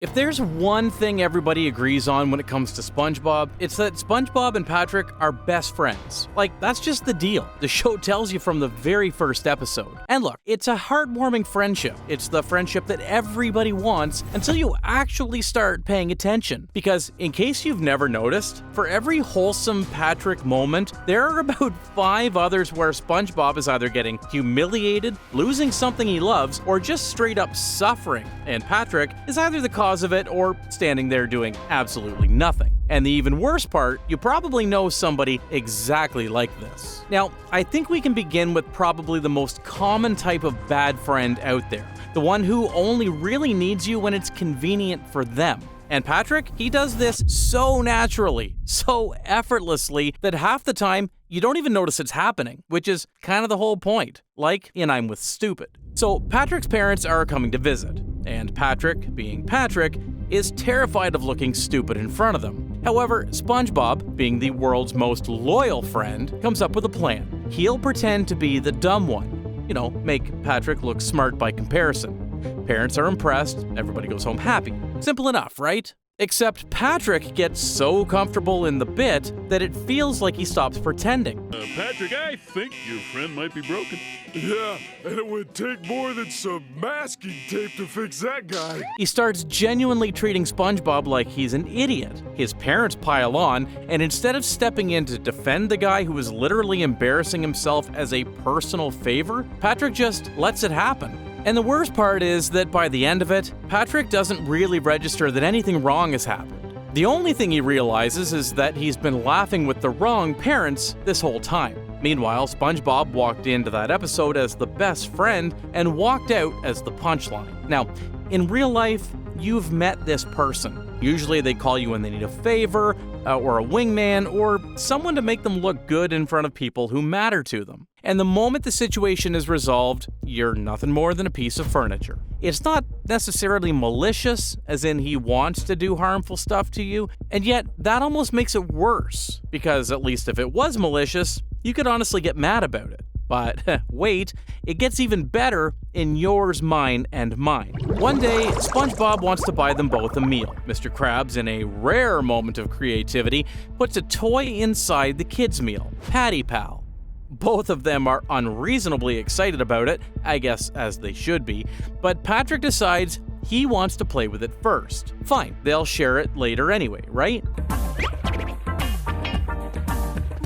If there's one thing everybody agrees on when it comes to SpongeBob, it's that SpongeBob and Patrick are best friends. Like, that's just the deal. The show tells you from the very first episode. And look, it's a heartwarming friendship. It's the friendship that everybody wants until you actually start paying attention. Because, in case you've never noticed, for every wholesome Patrick moment, there are about 5 others where SpongeBob is either getting humiliated, losing something he loves, or just straight up suffering. And Patrick is either the cause of it or standing there doing absolutely nothing. And the even worse part, you probably know somebody exactly like this. Now, I think we can begin with probably the most common type of bad friend out there. The one who only really needs you when it's convenient for them. And Patrick, he does this so naturally, so effortlessly, that half the time, you don't even notice it's happening, which is kind of the whole point, like in I'm with Stupid. So Patrick's parents are coming to visit, and Patrick, being Patrick, is terrified of looking stupid in front of them. However, SpongeBob, being the world's most loyal friend, comes up with a plan. He'll pretend to be the dumb one. You know, make Patrick look smart by comparison. Parents are impressed, everybody goes home happy. Simple enough, right? Except Patrick gets so comfortable in the bit that it feels like he stops pretending. Patrick, I think your friend might be broken. Yeah, and it would take more than some masking tape to fix that guy. He starts genuinely treating SpongeBob like he's an idiot. His parents pile on, and instead of stepping in to defend the guy who is literally embarrassing himself as a personal favor, Patrick just lets it happen. And the worst part is that by the end of it, Patrick doesn't really register that anything wrong has happened. The only thing he realizes is that he's been laughing with the wrong parents this whole time. Meanwhile, SpongeBob walked into that episode as the best friend and walked out as the punchline. Now, in real life, you've met this person. Usually they call you when they need a favor, or a wingman, or someone to make them look good in front of people who matter to them. And the moment the situation is resolved, you're nothing more than a piece of furniture. It's not necessarily malicious, as in he wants to do harmful stuff to you, and yet that almost makes it worse, because at least if it was malicious, you could honestly get mad about it. But wait, it gets even better in yours, mine, and mine. One day, SpongeBob wants to buy them both a meal. Mr. Krabs, in a rare moment of creativity, puts a toy inside the kids' meal, Patty Pal. Both of them are unreasonably excited about it, I guess as they should be, but Patrick decides he wants to play with it first. Fine, they'll share it later anyway, right?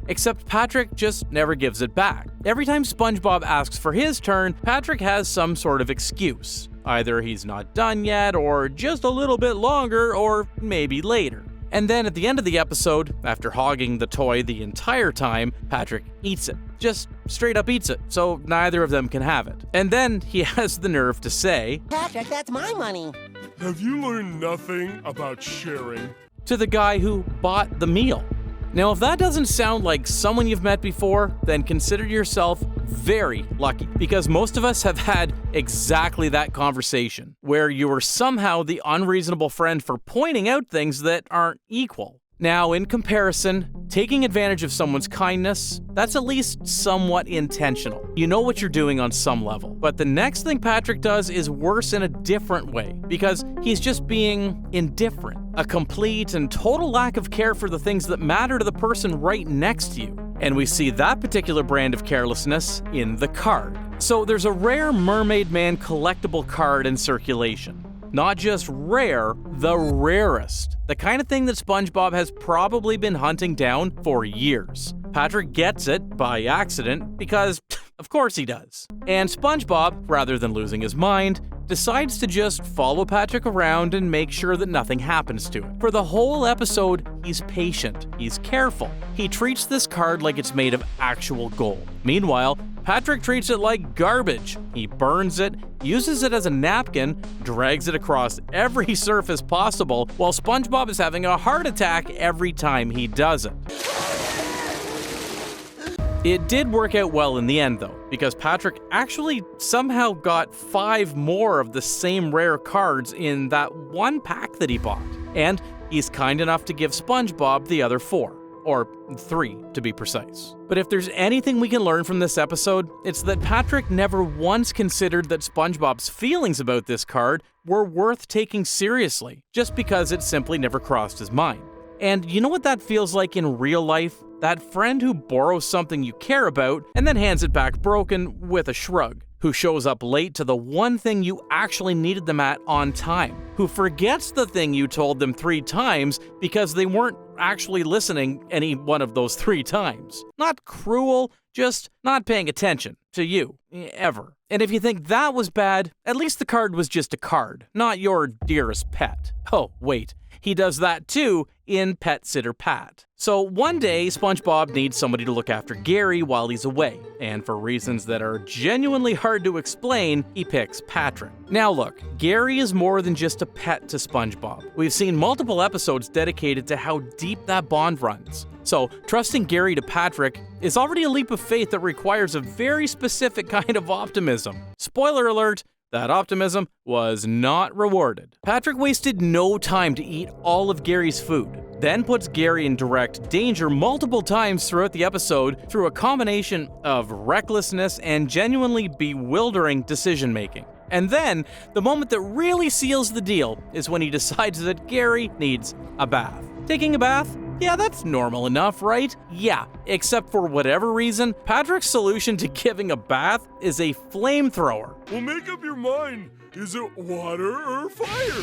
Except Patrick just never gives it back. Every time SpongeBob asks for his turn, Patrick has some sort of excuse. Either he's not done yet, or just a little bit longer, or maybe later. And then at the end of the episode, after hogging the toy the entire time, Patrick eats it. Just straight up eats it, so neither of them can have it. And then he has the nerve to say, Patrick, that's my money. Have you learned nothing about sharing? to the guy who bought the meal. Now, if that doesn't sound like someone you've met before, then consider yourself very lucky, because most of us have had exactly that conversation, where you were somehow the unreasonable friend for pointing out things that aren't equal. Now, in comparison, taking advantage of someone's kindness, that's at least somewhat intentional. You know what you're doing on some level. But the next thing Patrick does is worse in a different way, because he's just being indifferent. A complete and total lack of care for the things that matter to the person right next to you. And we see that particular brand of carelessness in the card. So there's a rare Mermaid Man collectible card in circulation. Not just rare, the rarest. The kind of thing that SpongeBob has probably been hunting down for years. Patrick gets it by accident because, of course he does. And SpongeBob, rather than losing his mind, decides to just follow Patrick around and make sure that nothing happens to it. For the whole episode, he's patient, he's careful. He treats this card like it's made of actual gold. Meanwhile, Patrick treats it like garbage. He burns it, uses it as a napkin, drags it across every surface possible, while SpongeBob is having a heart attack every time he does it. It did work out well in the end, though, because Patrick actually somehow got 5 more of the same rare cards in that one pack that he bought. And he's kind enough to give SpongeBob the other 4. or 3 to be precise. But if there's anything we can learn from this episode, it's that Patrick never once considered that SpongeBob's feelings about this card were worth taking seriously, just because it simply never crossed his mind. And you know what that feels like in real life? That friend who borrows something you care about and then hands it back broken with a shrug, who shows up late to the one thing you actually needed them at on time, who forgets the thing you told them 3 times because they weren't actually listening any one of those 3 times. Not cruel, just not paying attention to you, ever. And if you think that was bad, at least the card was just a card, not your dearest pet. Oh, wait. He does that too in Pet Sitter Pat. So one day, SpongeBob needs somebody to look after Gary while he's away, and for reasons that are genuinely hard to explain, he picks Patrick. Now look, Gary is more than just a pet to SpongeBob. We've seen multiple episodes dedicated to how deep that bond runs. So trusting Gary to Patrick is already a leap of faith that requires a very specific kind of optimism. Spoiler alert, that optimism was not rewarded. Patrick wasted no time to eat all of Gary's food, then puts Gary in direct danger multiple times throughout the episode through a combination of recklessness and genuinely bewildering decision-making. And then, the moment that really seals the deal is when he decides that Gary needs a bath. Taking a bath? Yeah, that's normal enough, right? Yeah, except for whatever reason, Patrick's solution to giving a bath is a flamethrower. Well, make up your mind. Is it water or fire?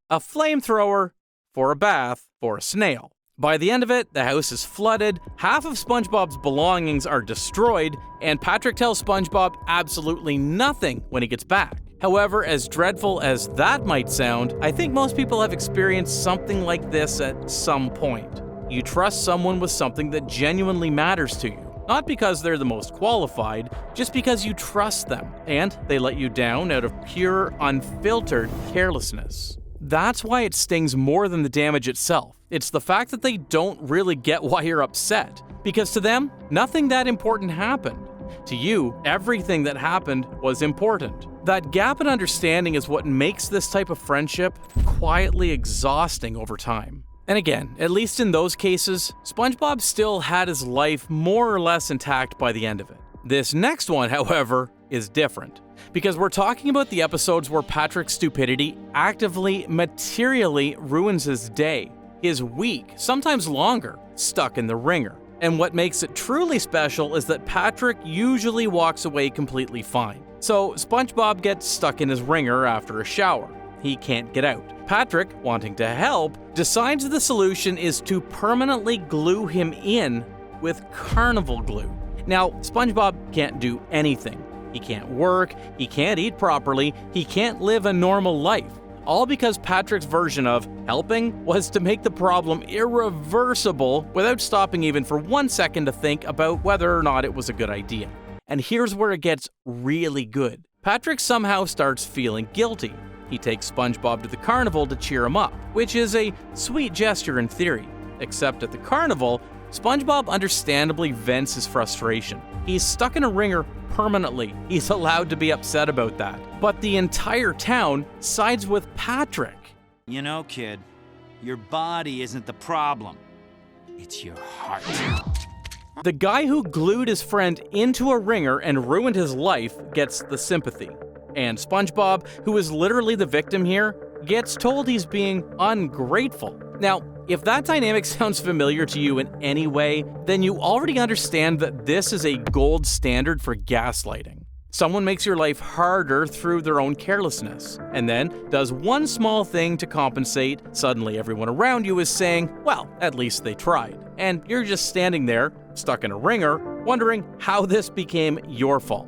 A flamethrower for a bath for a snail. By the end of it, the house is flooded, half of SpongeBob's belongings are destroyed, and Patrick tells SpongeBob absolutely nothing when he gets back. However, as dreadful as that might sound, I think most people have experienced something like this at some point. You trust someone with something that genuinely matters to you, not because they're the most qualified, just because you trust them, and they let you down out of pure, unfiltered carelessness. That's why it stings more than the damage itself. It's the fact that they don't really get why you're upset, because to them, nothing that important happened. To you, everything that happened was important. That gap in understanding is what makes this type of friendship quietly exhausting over time. And again, at least in those cases, SpongeBob still had his life more or less intact by the end of it. This next one, however, is different, because we're talking about the episodes where Patrick's stupidity actively, materially ruins his day, his week, sometimes longer, stuck in the ringer. And what makes it truly special is that Patrick usually walks away completely fine. So SpongeBob gets stuck in his ringer after a shower. He can't get out. Patrick, wanting to help, decides the solution is to permanently glue him in with carnival glue. Now, SpongeBob can't do anything. He can't work, he can't eat properly, he can't live a normal life. All because Patrick's version of helping was to make the problem irreversible without stopping even for 1 second to think about whether or not it was a good idea. And here's where it gets really good. Patrick somehow starts feeling guilty. He takes SpongeBob to the carnival to cheer him up, which is a sweet gesture in theory. Except at the carnival, SpongeBob understandably vents his frustration. He's stuck in a ringer permanently. He's allowed to be upset about that. But the entire town sides with Patrick. You know, kid, your body isn't the problem. It's your heart. The guy who glued his friend into a ringer and ruined his life gets the sympathy. And SpongeBob, who is literally the victim here, gets told he's being ungrateful. Now, if that dynamic sounds familiar to you in any way, then you already understand that this is a gold standard for gaslighting. Someone makes your life harder through their own carelessness, and then does one small thing to compensate. Suddenly everyone around you is saying, well, at least they tried. And you're just standing there, stuck in a ringer, wondering how this became your fault.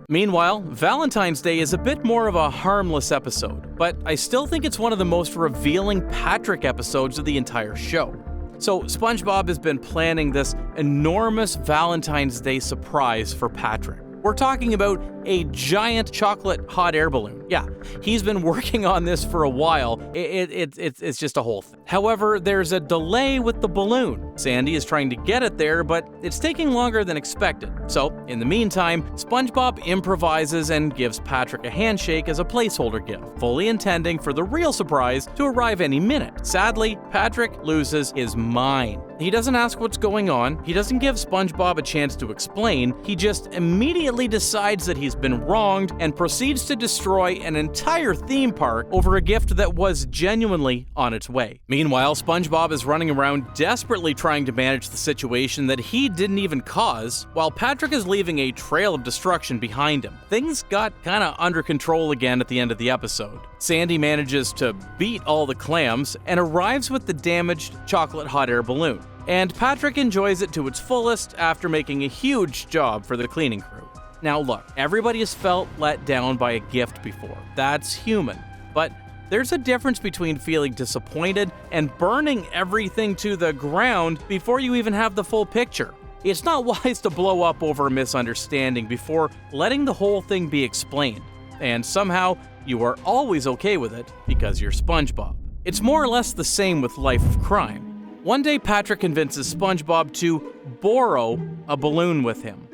Meanwhile, Valentine's Day is a bit more of a harmless episode, but I still think it's one of the most revealing Patrick episodes of the entire show. So SpongeBob has been planning this enormous Valentine's Day surprise for Patrick. We're talking about a giant chocolate hot air balloon. Yeah, he's been working on this for a while. It's just a whole thing. However, there's a delay with the balloon. Sandy is trying to get it there, but it's taking longer than expected. So, in the meantime, SpongeBob improvises and gives Patrick a handshake as a placeholder gift, fully intending for the real surprise to arrive any minute. Sadly, Patrick loses his mind. He doesn't ask what's going on, he doesn't give SpongeBob a chance to explain, he just immediately decides that he's been wronged and proceeds to destroy an entire theme park over a gift that was genuinely on its way. Meanwhile, SpongeBob is running around desperately trying to manage the situation that he didn't even cause, while Patrick is leaving a trail of destruction behind him. Things got kinda under control again at the end of the episode. Sandy manages to beat all the clams and arrives with the damaged chocolate hot air balloon. And Patrick enjoys it to its fullest after making a huge job for the cleaning crew. Now look, everybody has felt let down by a gift before. That's human. But there's a difference between feeling disappointed and burning everything to the ground before you even have the full picture. It's not wise to blow up over a misunderstanding before letting the whole thing be explained. And somehow, you are always okay with it because you're SpongeBob. It's more or less the same with Life of Crime. One day, Patrick convinces SpongeBob to borrow a balloon with him.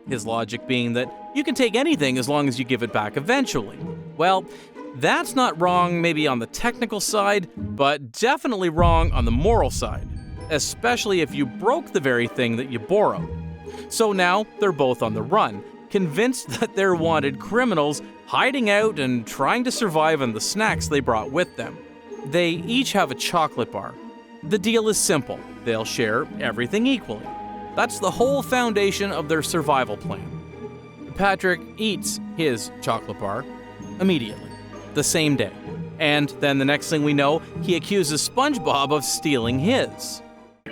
His logic being that you can take anything as long as you give it back eventually. Well, that's not wrong maybe on the technical side, but definitely wrong on the moral side, especially if you broke the very thing that you borrowed. So now they're both on the run, convinced that they're wanted criminals hiding out and trying to survive on the snacks they brought with them. They each have a chocolate bar. The deal is simple. They'll share everything equally. That's the whole foundation of their survival plan. Patrick eats his chocolate bar immediately, the same day. And then the next thing we know, he accuses SpongeBob of stealing his.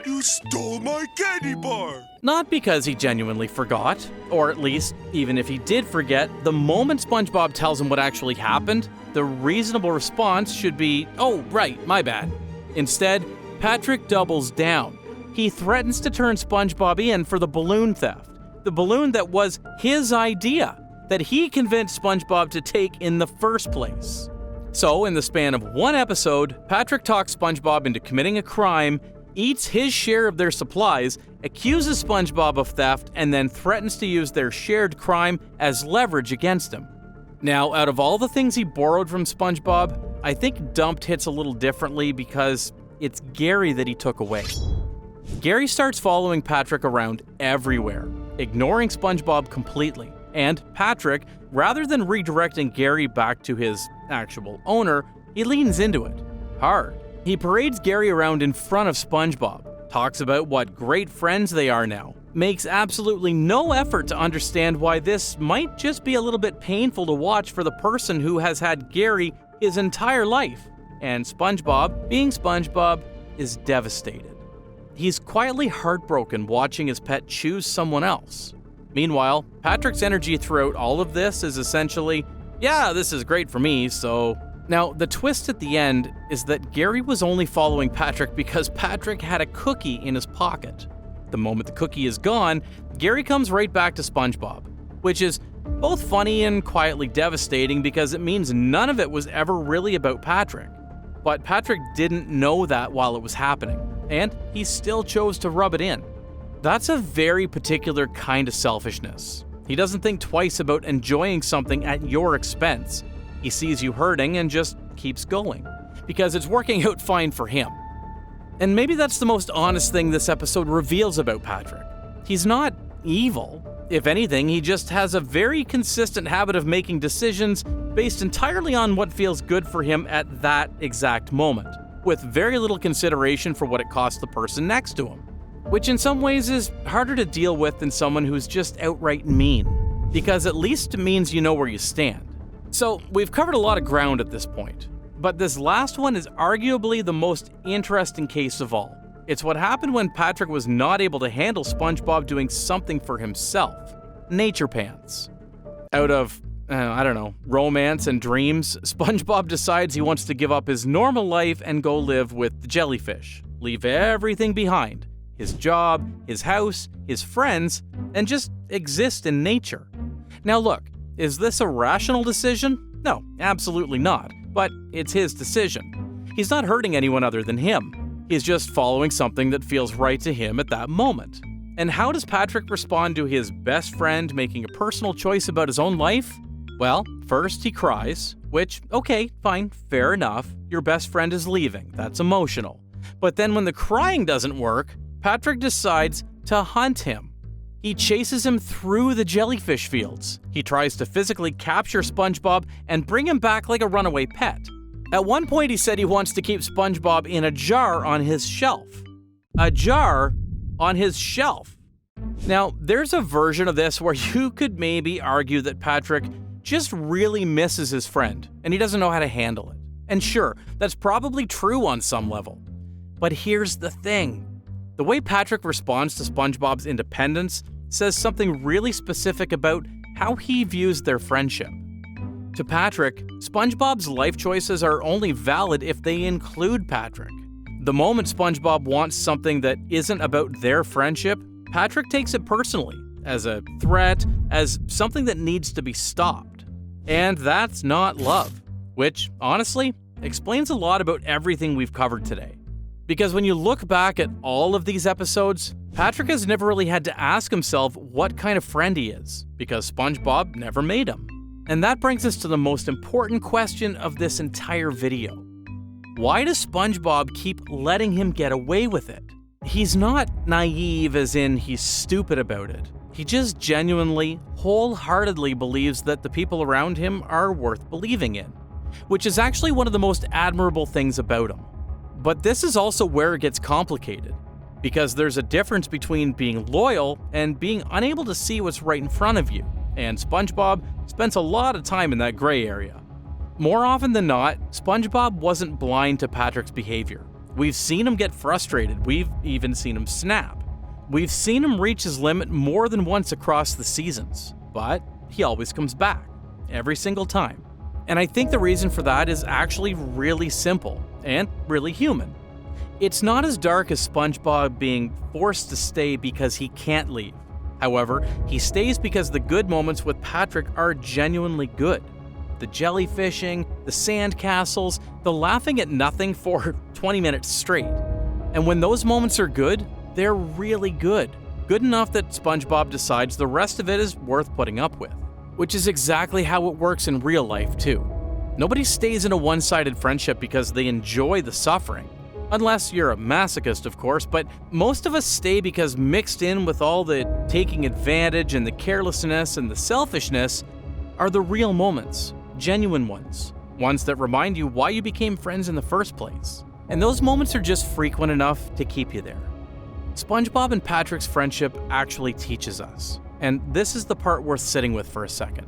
You stole my candy bar! Not because he genuinely forgot, or at least, even if he did forget, the moment SpongeBob tells him what actually happened, the reasonable response should be, "Oh, right, my bad." Instead, Patrick doubles down. He threatens to turn SpongeBob in for the balloon theft. The balloon that was his idea, that he convinced SpongeBob to take in the first place. So, in the span of one episode, Patrick talks SpongeBob into committing a crime, eats his share of their supplies, accuses SpongeBob of theft, and then threatens to use their shared crime as leverage against him. Now, out of all the things he borrowed from SpongeBob, I think dumped hits a little differently because it's Gary that he took away. Gary starts following Patrick around everywhere, ignoring SpongeBob completely. And Patrick, rather than redirecting Gary back to his actual owner, he leans into it hard. He parades Gary around in front of SpongeBob, talks about what great friends they are now, makes absolutely no effort to understand why this might just be a little bit painful to watch for the person who has had Gary his entire life. And SpongeBob, being SpongeBob, is devastated. He's quietly heartbroken watching his pet choose someone else. Meanwhile, Patrick's energy throughout all of this is essentially, yeah, this is great for me, so... Now, the twist at the end is that Gary was only following Patrick because Patrick had a cookie in his pocket. The moment the cookie is gone, Gary comes right back to SpongeBob, which is both funny and quietly devastating because it means none of it was ever really about Patrick. But Patrick didn't know that while it was happening, and he still chose to rub it in. That's a very particular kind of selfishness. He doesn't think twice about enjoying something at your expense. He sees you hurting and just keeps going, because it's working out fine for him. And maybe that's the most honest thing this episode reveals about Patrick. He's not evil. If anything, he just has a very consistent habit of making decisions based entirely on what feels good for him at that exact moment, with very little consideration for what it costs the person next to him, which in some ways is harder to deal with than someone who's just outright mean, because at least it means you know where you stand. So, we've covered a lot of ground at this point, but this last one is arguably the most interesting case of all. It's what happened when Patrick was not able to handle SpongeBob doing something for himself. Nature pants. Out of, romance and dreams, SpongeBob decides he wants to give up his normal life and go live with the jellyfish. Leave everything behind. His job, his house, his friends, and just exist in nature. Now look, Is this a rational decision? No, absolutely not. But it's his decision. He's not hurting anyone other than him. He's just following something that feels right to him at that moment. And how does Patrick respond to his best friend making a personal choice about his own life? Well, first he cries, which, okay, fine, fair enough. Your best friend is leaving. That's emotional. But then when the crying doesn't work, Patrick decides to hunt him. He chases him through the jellyfish fields. He tries to physically capture SpongeBob and bring him back like a runaway pet. At one point, he said he wants to keep SpongeBob in a jar on his shelf. A jar on his shelf. Now, there's a version of this where you could maybe argue that Patrick just really misses his friend and he doesn't know how to handle it. And sure, that's probably true on some level. But here's the thing. The way Patrick responds to SpongeBob's independence says something really specific about how he views their friendship. To Patrick, SpongeBob's life choices are only valid if they include Patrick. The moment SpongeBob wants something that isn't about their friendship, Patrick takes it personally, as a threat, as something that needs to be stopped. And that's not love, which, honestly, explains a lot about everything we've covered today. Because when you look back at all of these episodes, Patrick has never really had to ask himself what kind of friend he is, because SpongeBob never made him. And that brings us to the most important question of this entire video. Why does SpongeBob keep letting him get away with it? He's not naive as in he's stupid about it. He just genuinely, wholeheartedly believes that the people around him are worth believing in, which is actually one of the most admirable things about him. But this is also where it gets complicated, because there's a difference between being loyal and being unable to see what's right in front of you, and SpongeBob spends a lot of time in that gray area. More often than not, SpongeBob wasn't blind to Patrick's behavior. We've seen him get frustrated, we've even seen him snap. We've seen him reach his limit more than once across the seasons, but he always comes back, every single time. And I think the reason for that is actually really simple and really human. It's not as dark as SpongeBob being forced to stay because he can't leave. However, he stays because the good moments with Patrick are genuinely good. The jellyfishing, the sandcastles, the laughing at nothing for 20 minutes straight. And when those moments are good, they're really good. Good enough that SpongeBob decides the rest of it is worth putting up with. Which is exactly how it works in real life, too. Nobody stays in a one-sided friendship because they enjoy the suffering. Unless you're a masochist, of course, but most of us stay because mixed in with all the taking advantage and the carelessness and the selfishness are the real moments, genuine ones that remind you why you became friends in the first place. And those moments are just frequent enough to keep you there. SpongeBob and Patrick's friendship actually teaches us, and this is the part worth sitting with for a second.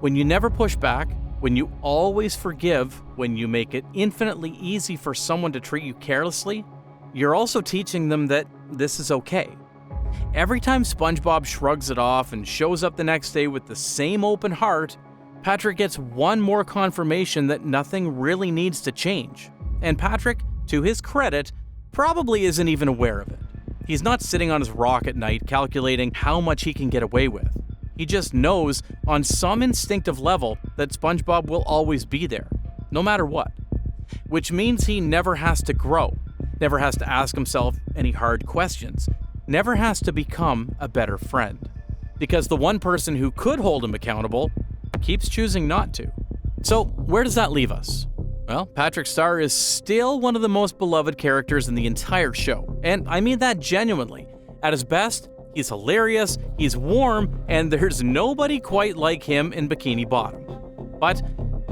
When you never push back, when you always forgive, when you make it infinitely easy for someone to treat you carelessly, you're also teaching them that this is okay. Every time SpongeBob shrugs it off and shows up the next day with the same open heart, Patrick gets one more confirmation that nothing really needs to change. And Patrick, to his credit, probably isn't even aware of it. He's not sitting on his rock at night calculating how much he can get away with. He just knows on some instinctive level that SpongeBob will always be there, no matter what. Which means he never has to grow, never has to ask himself any hard questions, never has to become a better friend. Because the one person who could hold him accountable keeps choosing not to. So where does that leave us? Well, Patrick Star is still one of the most beloved characters in the entire show, and I mean that genuinely. At his best, he's hilarious, he's warm, and there's nobody quite like him in Bikini Bottom. But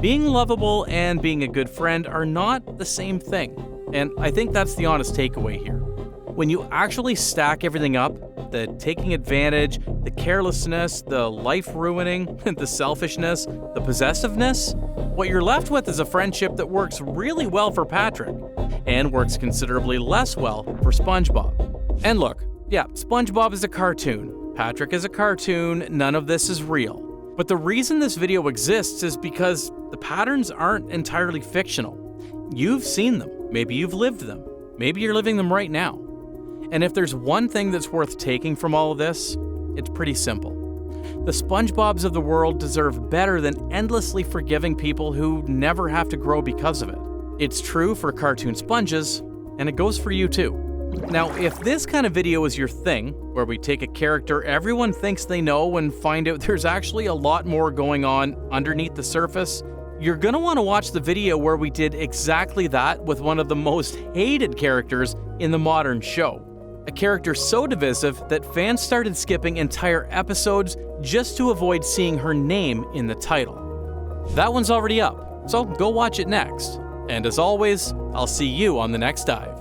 being lovable and being a good friend are not the same thing, and I think that's the honest takeaway here. When you actually stack everything up, the taking advantage, the carelessness, the life ruining, the selfishness, the possessiveness, what you're left with is a friendship that works really well for Patrick, and works considerably less well for SpongeBob. And look, yeah, SpongeBob is a cartoon, Patrick is a cartoon, none of this is real. But the reason this video exists is because the patterns aren't entirely fictional. You've seen them, maybe you've lived them, maybe you're living them right now. And if there's one thing that's worth taking from all of this, it's pretty simple. The SpongeBob's of the world deserve better than endlessly forgiving people who never have to grow because of it. It's true for cartoon sponges, and it goes for you too. Now, if this kind of video is your thing, where we take a character everyone thinks they know and find out there's actually a lot more going on underneath the surface, you're gonna want to watch the video where we did exactly that with one of the most hated characters in the modern show. A character so divisive that fans started skipping entire episodes just to avoid seeing her name in the title. That one's already up, so go watch it next. And as always, I'll see you on the next dive.